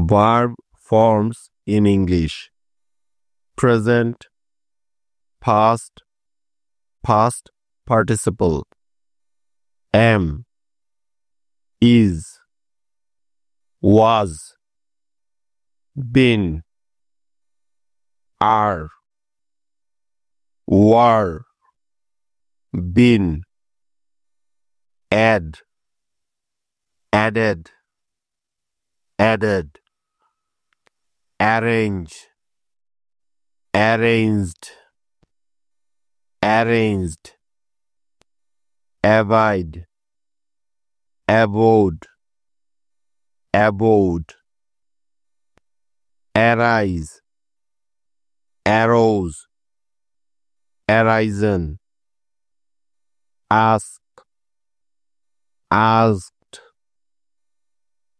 Verb forms in English: present, past, past participle. Am, is, was, been, are, were, been, add, added, added, arrange, arranged, arranged, avoid, abode, abode, arise, arose, arisen, ask, asked,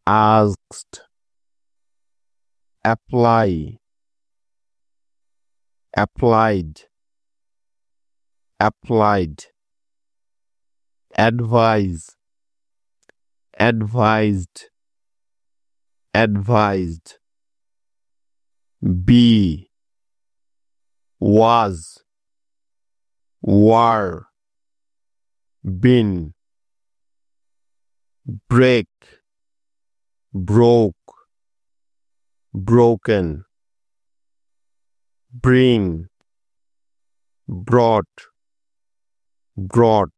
asked, apply, applied, applied, advise, advised, advised, be, was, were, been, break, broke, broken, bring, brought, brought,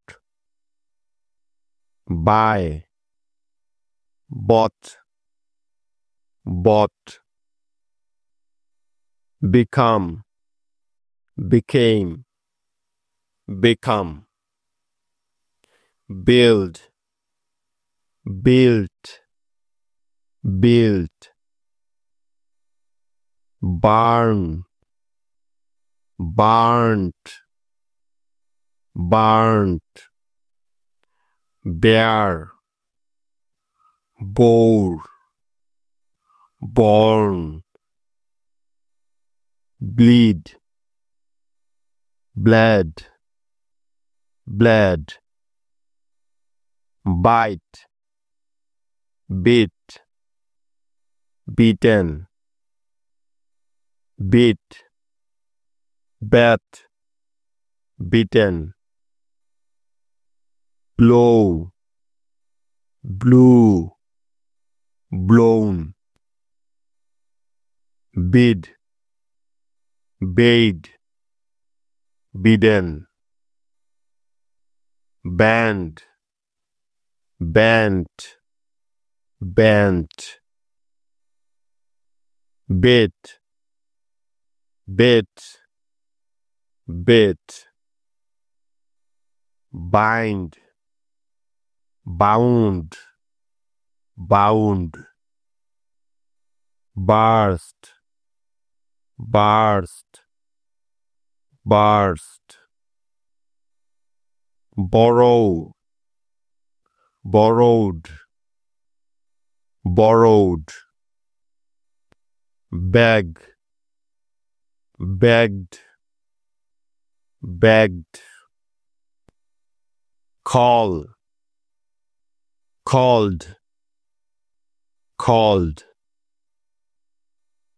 buy, bought, bought, become, became, become, build, built, built, burn, burnt, burnt, bear, bore, born, bleed, bled, bled, bite, bit, beaten, bit, bet, bitten, blow, blew, blown, bid, bade, bidden, band, bent, bent, bit, bit, bit, bind, bound, bound, burst, burst, burst, borrow, borrowed, borrowed, beg, begged, begged, call, called, called,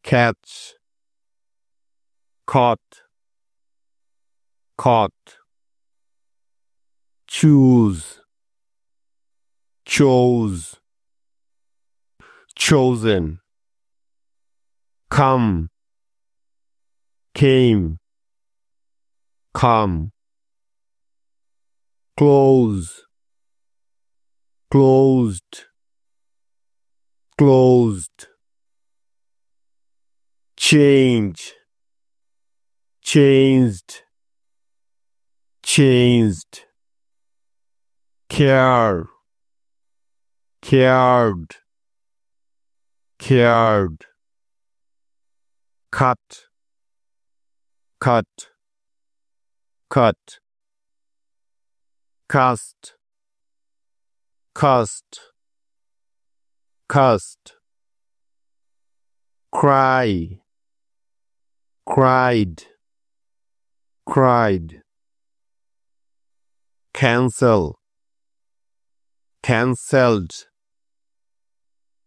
catch, caught, caught, choose, chose, chosen, come, came, come, close, closed, closed, change, changed, changed, care, cared, cared, cut, cut, cut, cast, cast, cast, cry, cried, cried, cancel, cancelled,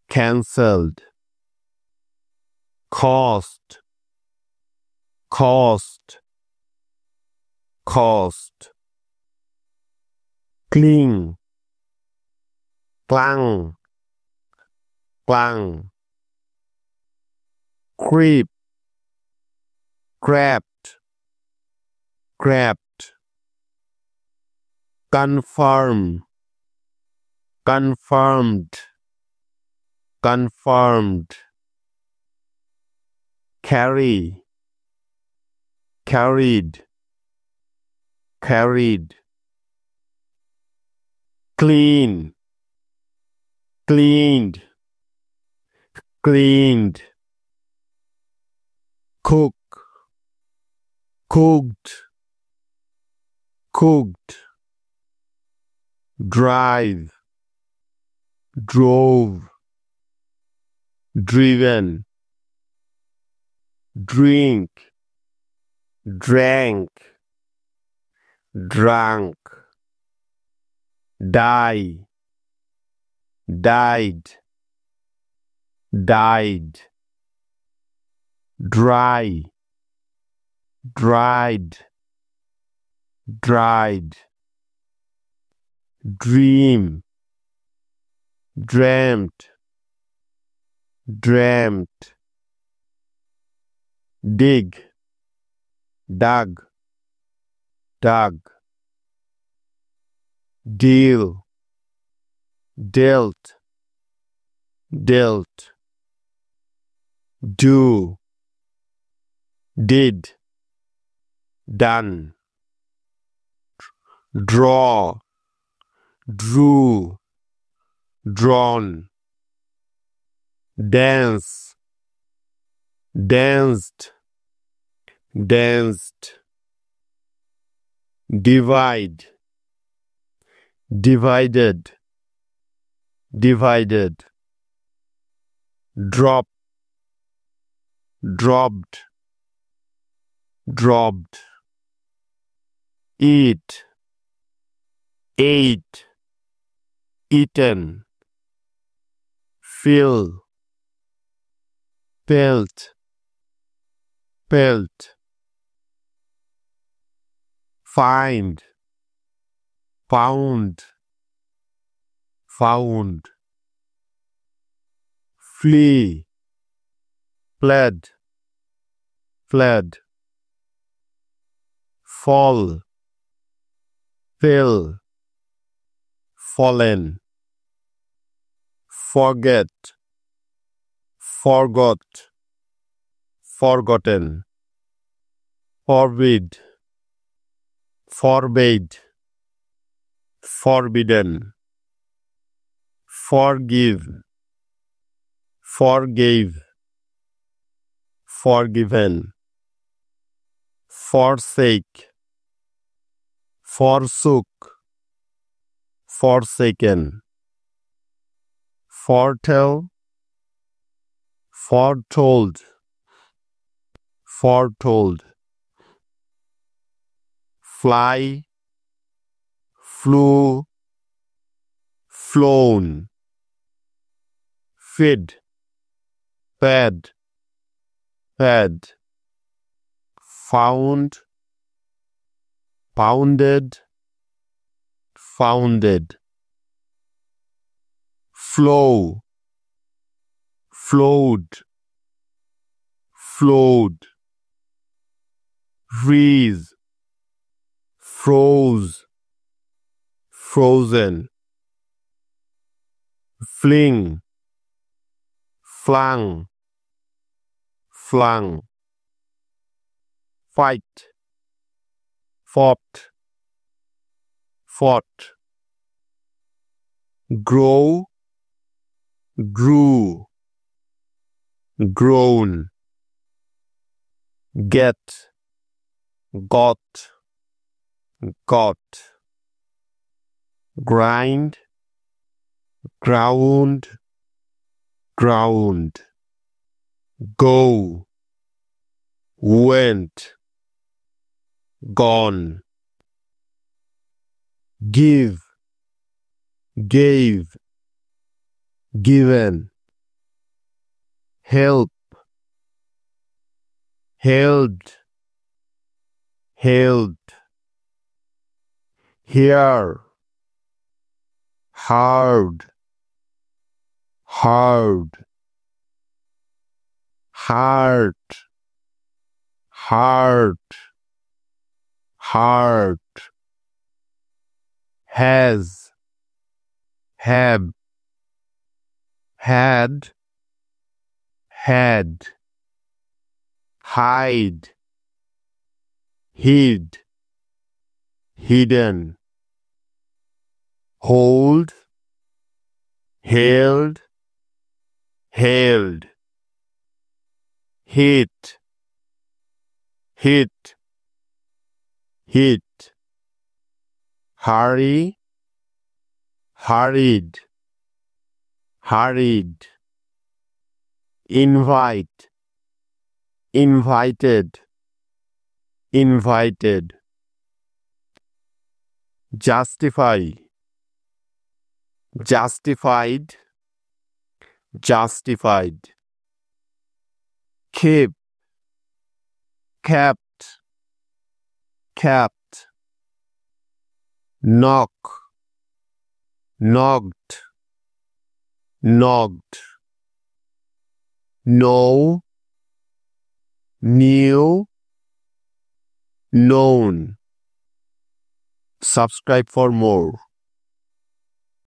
cancelled, cost, cost, cost, cling, clang, clang, creep, crept, crept, confirm, confirmed, confirmed, carry, carried, carried, clean, cleaned, cleaned, cook, cooked, cooked, drive, drove, driven, drink, drank, drunk, die, died, died, dry, dried, dried, dream, dreamt, dreamt, dig, dug, dug, deal, dealt, dealt, do, did, done, draw, drew, drawn, dance, danced, danced, divide, divided, divided, drop, dropped, dropped, eat, ate, eaten, fill, felt, felt, find, found, found, flee, fled, fled, fall, fell, fallen, forget, forgot, forgotten, forbid, forbade, forbidden, forgive, forgave, forgiven, forsake, forsook, forsaken, foretell, foretold, foretold, fly, flew, flown, fed, fed, fed, found, pounded, founded, flow, flowed, flowed, freeze, froze, frozen, fling, flung, flung, fight, fought, fought, grow, grew, grown, get, got, got, grind, ground, ground, go, went, gone, give, gave, given, help, held, held, here, hard, hard, heart, heart, heart, has, have, had, had, hide, hid, hidden, hold, held, held, hit, hit, hit, hurry, hurried, hurried, invite, invited, invited, justify, justified, justified, keep, kept, kept, knock, knocked, knocked, know, knew, known. Subscribe for more.